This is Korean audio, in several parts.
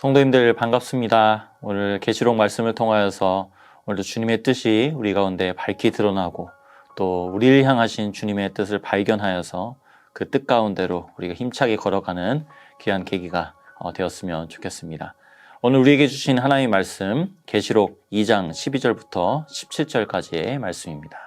성도님들 반갑습니다. 오늘 계시록 말씀을 통하여서 오늘도 주님의 뜻이 우리 가운데 밝히 드러나고 또 우리를 향하신 주님의 뜻을 발견하여서 그 뜻 가운데로 우리가 힘차게 걸어가는 귀한 계기가 되었으면 좋겠습니다. 오늘 우리에게 주신 하나님의 말씀 계시록 2장 12절부터 17절까지의 말씀입니다.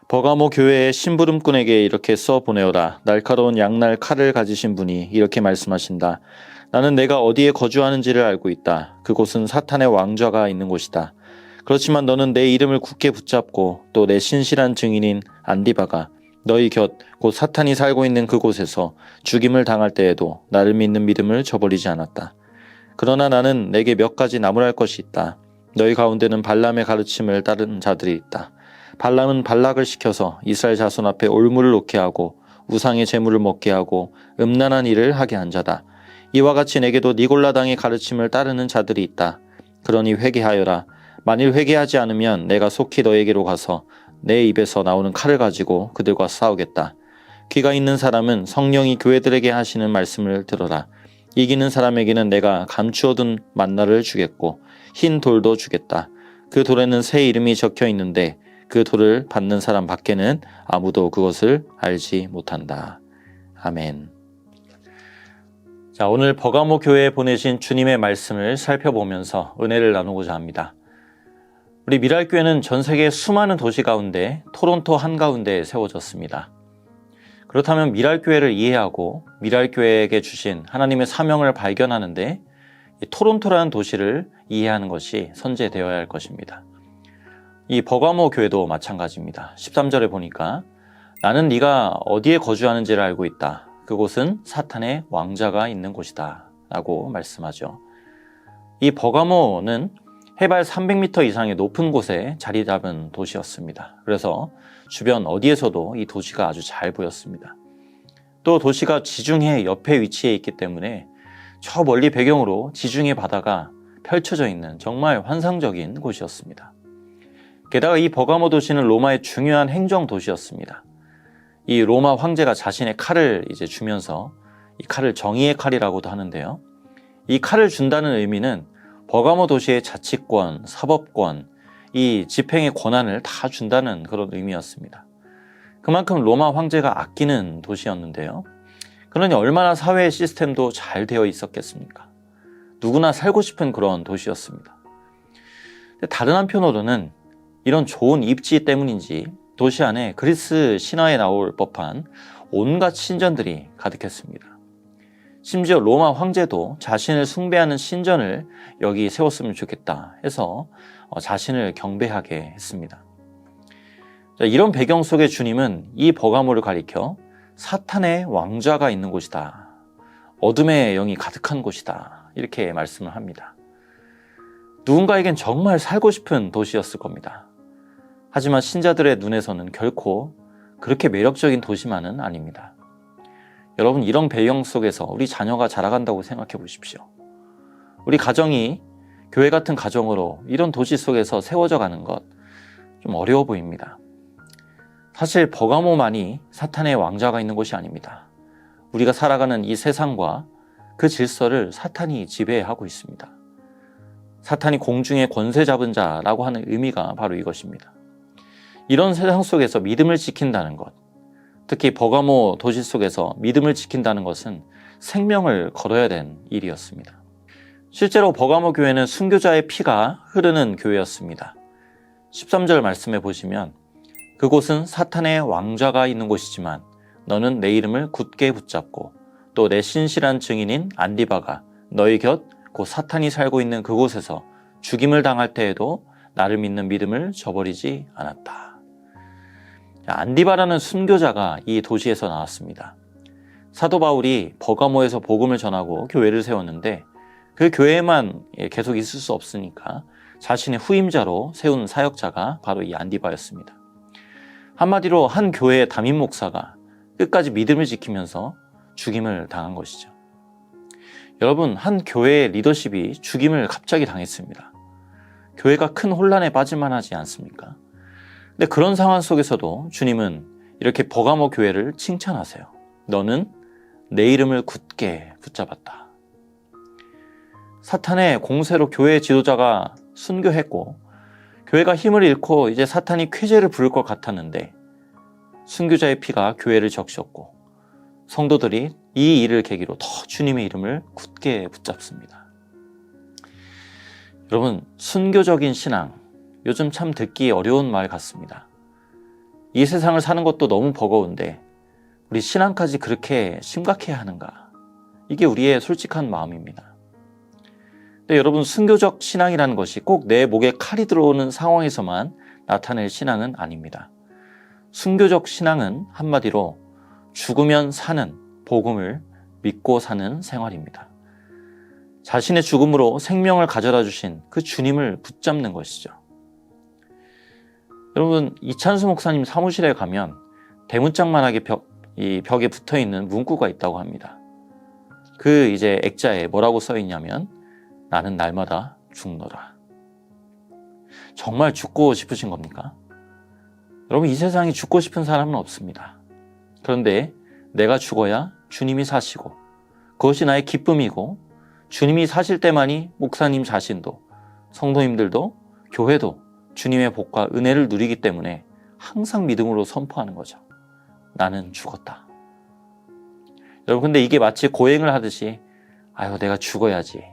버가모 교회의 심부름꾼에게 이렇게 써보내오라. 날카로운 양날 칼을 가지신 분이 이렇게 말씀하신다. 나는 내가 어디에 거주하는지를 알고 있다. 그곳은 사탄의 왕좌가 있는 곳이다. 그렇지만 너는 내 이름을 굳게 붙잡고 또 내 신실한 증인인 안디바가 너희 곁 곧 사탄이 살고 있는 그곳에서 죽임을 당할 때에도 나를 믿는 믿음을 저버리지 않았다. 그러나 나는 내게 몇 가지 나무랄 것이 있다. 너희 가운데는 발람의 가르침을 따르는 자들이 있다. 발람은 발락을 시켜서 이스라엘 자손 앞에 올무를 놓게 하고 우상의 제물을 먹게 하고 음란한 일을 하게 한 자다. 이와 같이 내게도 니골라당의 가르침을 따르는 자들이 있다. 그러니 회개하여라. 만일 회개하지 않으면 내가 속히 너에게로 가서 내 입에서 나오는 칼을 가지고 그들과 싸우겠다. 귀가 있는 사람은 성령이 교회들에게 하시는 말씀을 들어라. 이기는 사람에게는 내가 감추어둔 만나를 주겠고 흰 돌도 주겠다. 그 돌에는 새 이름이 적혀 있는데 그 돌을 받는 사람 밖에는 아무도 그것을 알지 못한다. 아멘. 자, 오늘 버가모 교회에 보내신 주님의 말씀을 살펴보면서 은혜를 나누고자 합니다. 우리 미랄교회는 전 세계 수많은 도시 가운데 토론토 한가운데에 세워졌습니다. 그렇다면 미랄교회를 이해하고 미랄교회에게 주신 하나님의 사명을 발견하는데 토론토라는 도시를 이해하는 것이 선제되어야 할 것입니다. 이 버가모 교회도 마찬가지입니다. 13절에 보니까 나는 네가 어디에 거주하는지를 알고 있다. 그곳은 사탄의 왕좌가 있는 곳이다 라고 말씀하죠. 이 버가모는 해발 300m 이상의 높은 곳에 자리 잡은 도시였습니다. 그래서 주변 어디에서도 이 도시가 아주 잘 보였습니다. 또 도시가 지중해 옆에 위치해 있기 때문에 저 멀리 배경으로 지중해 바다가 펼쳐져 있는 정말 환상적인 곳이었습니다. 게다가 이 버가모 도시는 로마의 중요한 행정 도시였습니다. 이 로마 황제가 자신의 칼을 주면서 이 칼을 정의의 칼이라고도 하는데요. 이 칼을 준다는 의미는 버가모 도시의 자치권, 사법권, 이 집행의 권한을 다 준다는 그런 의미였습니다. 그만큼 로마 황제가 아끼는 도시였는데요. 그러니 얼마나 사회 시스템도 잘 되어 있었겠습니까? 누구나 살고 싶은 그런 도시였습니다. 다른 한편으로는 이런 좋은 입지 때문인지 도시 안에 그리스 신화에 나올 법한 온갖 신전들이 가득했습니다. 심지어 로마 황제도 자신을 숭배하는 신전을 여기 세웠으면 좋겠다 해서 자신을 경배하게 했습니다. 이런 배경 속에 주님은 이 버가모를 가리켜 사탄의 왕좌가 있는 곳이다. 어둠의 영이 가득한 곳이다. 이렇게 말씀을 합니다. 누군가에겐 정말 살고 싶은 도시였을 겁니다. 하지만 신자들의 눈에서는 결코 그렇게 매력적인 도시만은 아닙니다. 여러분, 이런 배경 속에서 우리 자녀가 자라간다고 생각해 보십시오. 우리 가정이 교회 같은 가정으로 이런 도시 속에서 세워져 가는 것 좀 어려워 보입니다. 사실 버가모만이 사탄의 왕좌가 있는 곳이 아닙니다. 우리가 살아가는 이 세상과 그 질서를 사탄이 지배하고 있습니다. 사탄이 공중에 권세 잡은 자라고 하는 의미가 바로 이것입니다. 이런 세상 속에서 믿음을 지킨다는 것, 특히 버가모 도시 속에서 믿음을 지킨다는 것은 생명을 걸어야 된 일이었습니다. 실제로 버가모 교회는 순교자의 피가 흐르는 교회였습니다. 13절 말씀에 보시면 그곳은 사탄의 왕좌가 있는 곳이지만 너는 내 이름을 굳게 붙잡고 또 내 신실한 증인인 안디바가 너희 곁 곧 사탄이 살고 있는 그곳에서 죽임을 당할 때에도 나를 믿는 믿음을 저버리지 않았다. 안디바라는 순교자가 이 도시에서 나왔습니다. 사도 바울이 버가모에서 복음을 전하고 교회를 세웠는데 그 교회에만 계속 있을 수 없으니까 자신의 후임자로 세운 사역자가 바로 이 안디바였습니다. 한마디로 한 교회의 담임 목사가 끝까지 믿음을 지키면서 죽임을 당한 것이죠. 여러분, 한 교회의 리더십이 죽임을 갑자기 당했습니다. 교회가 큰 혼란에 빠질만 하지 않습니까? 근데 그런 상황 속에서도 주님은 이렇게 버가모 교회를 칭찬하세요. 너는 내 이름을 굳게 붙잡았다. 사탄의 공세로 교회 지도자가 순교했고 교회가 힘을 잃고 이제 사탄이 쾌재를 부를 것 같았는데 순교자의 피가 교회를 적셨고 성도들이 이 일을 계기로 더 주님의 이름을 굳게 붙잡습니다. 여러분, 순교적인 신앙, 요즘 참 듣기 어려운 말 같습니다. 이 세상을 사는 것도 너무 버거운데 우리 신앙까지 그렇게 심각해야 하는가? 이게 우리의 솔직한 마음입니다. 근데 여러분, 순교적 신앙이라는 것이 꼭 내 목에 칼이 들어오는 상황에서만 나타낼 신앙은 아닙니다. 순교적 신앙은 한마디로 죽으면 사는 복음을 믿고 사는 생활입니다. 자신의 죽음으로 생명을 가져다 주신 그 주님을 붙잡는 것이죠. 여러분, 이찬수 목사님 사무실에 가면 대문짝만하게 벽에 붙어있는 문구가 있다고 합니다. 그 이제 액자에 뭐라고 써 있냐면 나는 날마다 죽노라. 정말 죽고 싶으신 겁니까? 여러분, 이 세상에 죽고 싶은 사람은 없습니다. 그런데 내가 죽어야 주님이 사시고 그것이 나의 기쁨이고 주님이 사실 때만이 목사님 자신도 성도님들도 교회도 주님의 복과 은혜를 누리기 때문에 항상 믿음으로 선포하는 거죠. 나는 죽었다. 여러분, 근데 이게 마치 고행을 하듯이 아유 내가 죽어야지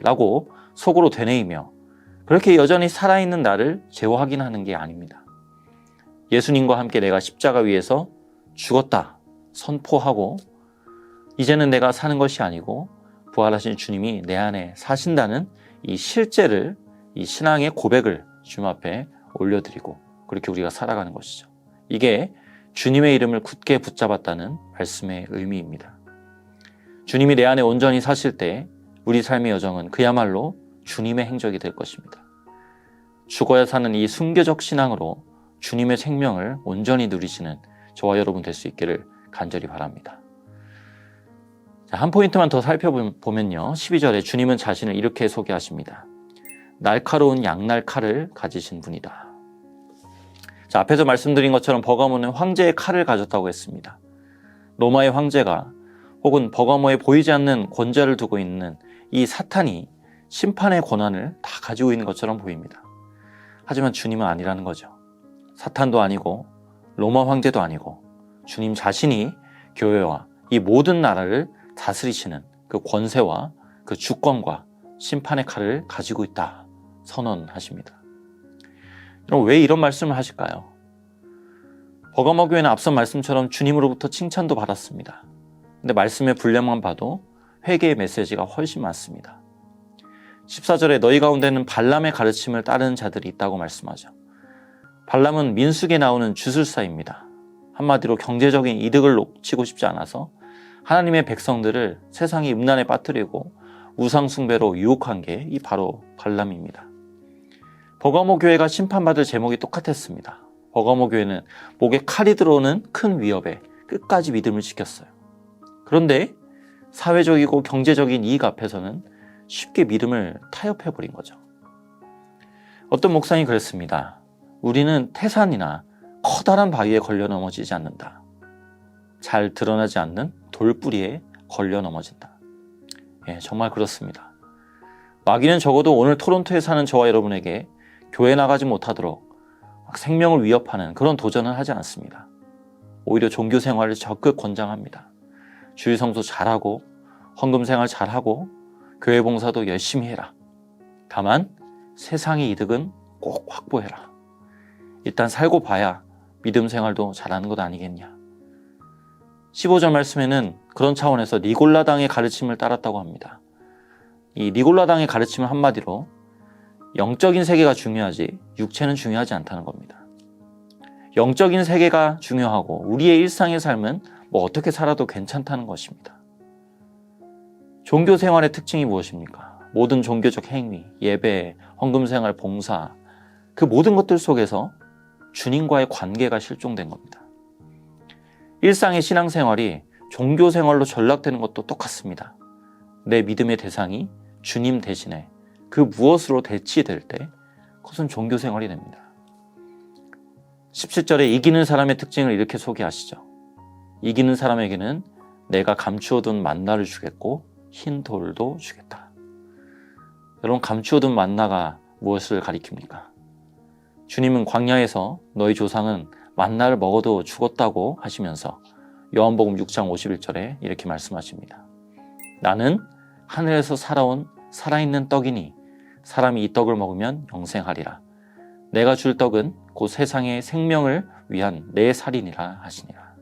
라고 속으로 되뇌이며 그렇게 여전히 살아있는 나를 제어확인하는 게 아닙니다. 예수님과 함께 내가 십자가 위에서 죽었다 선포하고 이제는 내가 사는 것이 아니고 부활하신 주님이 내 안에 사신다는 이 실제를, 이 신앙의 고백을 주님 앞에 올려드리고 그렇게 우리가 살아가는 것이죠. 이게 주님의 이름을 굳게 붙잡았다는 말씀의 의미입니다. 주님이 내 안에 온전히 사실 때 우리 삶의 여정은 그야말로 주님의 행적이 될 것입니다. 죽어야 사는 이 순교적 신앙으로 주님의 생명을 온전히 누리시는 저와 여러분 될 수 있기를 간절히 바랍니다. 자, 한 포인트만 더 살펴보면요. 12절에 주님은 자신을 이렇게 소개하십니다. 날카로운 양날 칼을 가지신 분이다. 자, 앞에서 말씀드린 것처럼 버가모는 황제의 칼을 가졌다고 했습니다. 로마의 황제가 혹은 버가모에 보이지 않는 권좌를 두고 있는 이 사탄이 심판의 권한을 다 가지고 있는 것처럼 보입니다. 하지만 주님은 아니라는 거죠. 사탄도 아니고 로마 황제도 아니고 주님 자신이 교회와 이 모든 나라를 다스리시는 그 권세와 그 주권과 심판의 칼을 가지고 있다 선언하십니다. 그럼 왜 이런 말씀을 하실까요? 버가모 교회는 앞선 말씀처럼 주님으로부터 칭찬도 받았습니다. 근데 말씀의 분량만 봐도 회개의 메시지가 훨씬 많습니다. 14절에 너희 가운데는 발람의 가르침을 따르는 자들이 있다고 말씀하죠. 발람은 민수기에 나오는 주술사입니다. 한마디로 경제적인 이득을 놓치고 싶지 않아서 하나님의 백성들을 세상의 음란에 빠뜨리고 우상 숭배로 유혹한 게 이 바로 발람입니다. 버가모 교회가 심판받을 제목이 똑같았습니다. 버가모 교회는 목에 칼이 들어오는 큰 위협에 끝까지 믿음을 지켰어요. 그런데 사회적이고 경제적인 이익 앞에서는 쉽게 믿음을 타협해버린 거죠. 어떤 목사님이 그랬습니다. 우리는 태산이나 커다란 바위에 걸려 넘어지지 않는다. 잘 드러나지 않는 돌뿌리에 걸려 넘어진다. 예, 정말 그렇습니다. 마귀는 적어도 오늘 토론토에 사는 저와 여러분에게 교회 나가지 못하도록 생명을 위협하는 그런 도전을 하지 않습니다. 오히려 종교 생활을 적극 권장합니다. 주일 성수 잘하고 헌금 생활 잘하고 교회 봉사도 열심히 해라. 다만 세상의 이득은 꼭 확보해라. 일단 살고 봐야 믿음 생활도 잘하는 것 아니겠냐. 15절 말씀에는 그런 차원에서 니골라당의 가르침을 따랐다고 합니다. 이 니골라당의 가르침은 한마디로 영적인 세계가 중요하지 육체는 중요하지 않다는 겁니다. 영적인 세계가 중요하고 우리의 일상의 삶은 뭐 어떻게 살아도 괜찮다는 것입니다. 종교 생활의 특징이 무엇입니까? 모든 종교적 행위, 예배, 헌금 생활, 봉사 그 모든 것들 속에서 주님과의 관계가 실종된 겁니다. 일상의 신앙생활이 종교 생활로 전락되는 것도 똑같습니다. 내 믿음의 대상이 주님 대신에 그 무엇으로 대치될 때 그것은 종교 생활이 됩니다. 17절에 이기는 사람의 특징을 이렇게 소개하시죠. 이기는 사람에게는 내가 감추어둔 만나를 주겠고 흰 돌도 주겠다. 여러분, 감추어둔 만나가 무엇을 가리킵니까? 주님은 광야에서 너희 조상은 만나를 먹어도 죽었다고 하시면서 요한복음 6장 51절에 이렇게 말씀하십니다. 나는 하늘에서 살아온 살아있는 떡이니 사람이 이 떡을 먹으면 영생하리라. 내가 줄 떡은 곧 세상의 생명을 위한 내 살이니라 하시니라.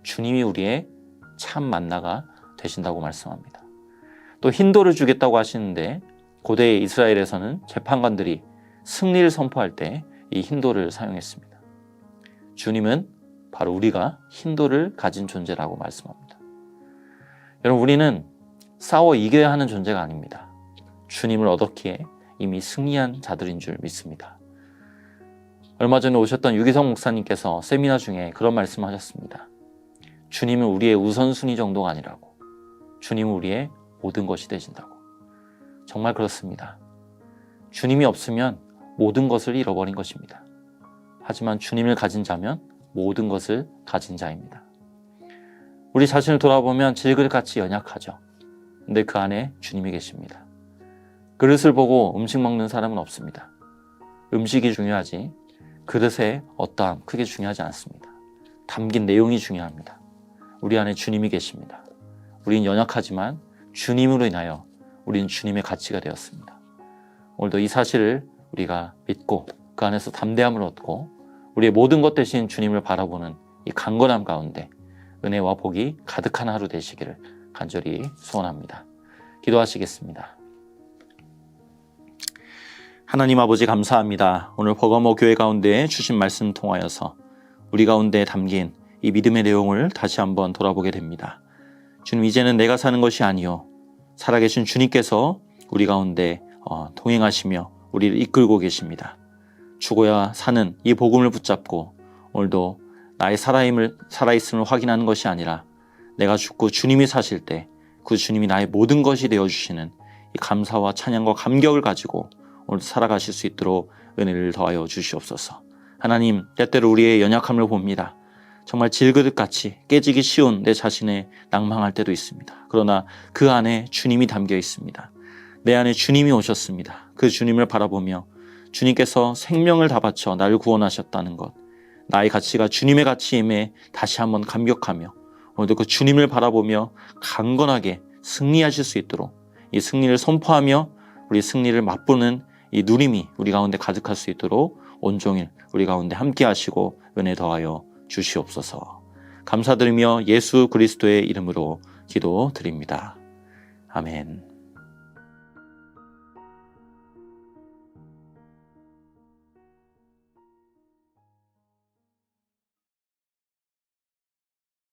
주님이 우리의 참 만나가 되신다고 말씀합니다. 또 흰돌을 주겠다고 하시는데 고대 이스라엘에서는 재판관들이 승리를 선포할 때 이 흰돌을 사용했습니다. 주님은 바로 우리가 흰돌을 가진 존재라고 말씀합니다. 여러분, 우리는 싸워 이겨야 하는 존재가 아닙니다. 주님을 얻었기에 이미 승리한 자들인 줄 믿습니다. 얼마 전에 오셨던 유기성 목사님께서 세미나 중에 그런 말씀하셨습니다. 주님은 우리의 우선순위 정도가 아니라고, 주님은 우리의 모든 것이 되신다고. 정말 그렇습니다. 주님이 없으면 모든 것을 잃어버린 것입니다. 하지만 주님을 가진 자면 모든 것을 가진 자입니다. 우리 자신을 돌아보면 질그릇같이 연약하죠. 근데 그 안에 주님이 계십니다. 그릇을 보고 음식 먹는 사람은 없습니다. 음식이 중요하지 그릇의 어떠함 크게 중요하지 않습니다. 담긴 내용이 중요합니다. 우리 안에 주님이 계십니다. 우린 연약하지만 주님으로 인하여 우리는 주님의 가치가 되었습니다. 오늘도 이 사실을 우리가 믿고 그 안에서 담대함을 얻고 우리의 모든 것 대신 주님을 바라보는 이 강건함 가운데 은혜와 복이 가득한 하루 되시기를 간절히 소원합니다. 기도하시겠습니다. 하나님 아버지, 감사합니다. 오늘 버가모 교회 가운데 주신 말씀 통하여서 우리 가운데 담긴 이 믿음의 내용을 다시 한번 돌아보게 됩니다. 주님, 이제는 내가 사는 것이 아니요 살아계신 주님께서 우리 가운데 동행하시며 우리를 이끌고 계십니다. 죽어야 사는 이 복음을 붙잡고 오늘도 나의 살아있음을 확인하는 것이 아니라 내가 죽고 주님이 사실 때 그 주님이 나의 모든 것이 되어주시는 이 감사와 찬양과 감격을 가지고 오늘도 살아가실 수 있도록 은혜를 더하여 주시옵소서. 하나님, 때때로 우리의 연약함을 봅니다. 정말 질그릇같이 깨지기 쉬운 내 자신에 낭망할 때도 있습니다. 그러나 그 안에 주님이 담겨 있습니다. 내 안에 주님이 오셨습니다. 그 주님을 바라보며 주님께서 생명을 다 바쳐 나를 구원하셨다는 것, 나의 가치가 주님의 가치임에 다시 한번 감격하며 오늘도 그 주님을 바라보며 강건하게 승리하실 수 있도록 이 승리를 선포하며 우리 승리를 맛보는 이 누림이 우리 가운데 가득할 수 있도록 온종일 우리 가운데 함께 하시고 은혜 더하여 주시옵소서. 감사드리며 예수 그리스도의 이름으로 기도드립니다. 아멘.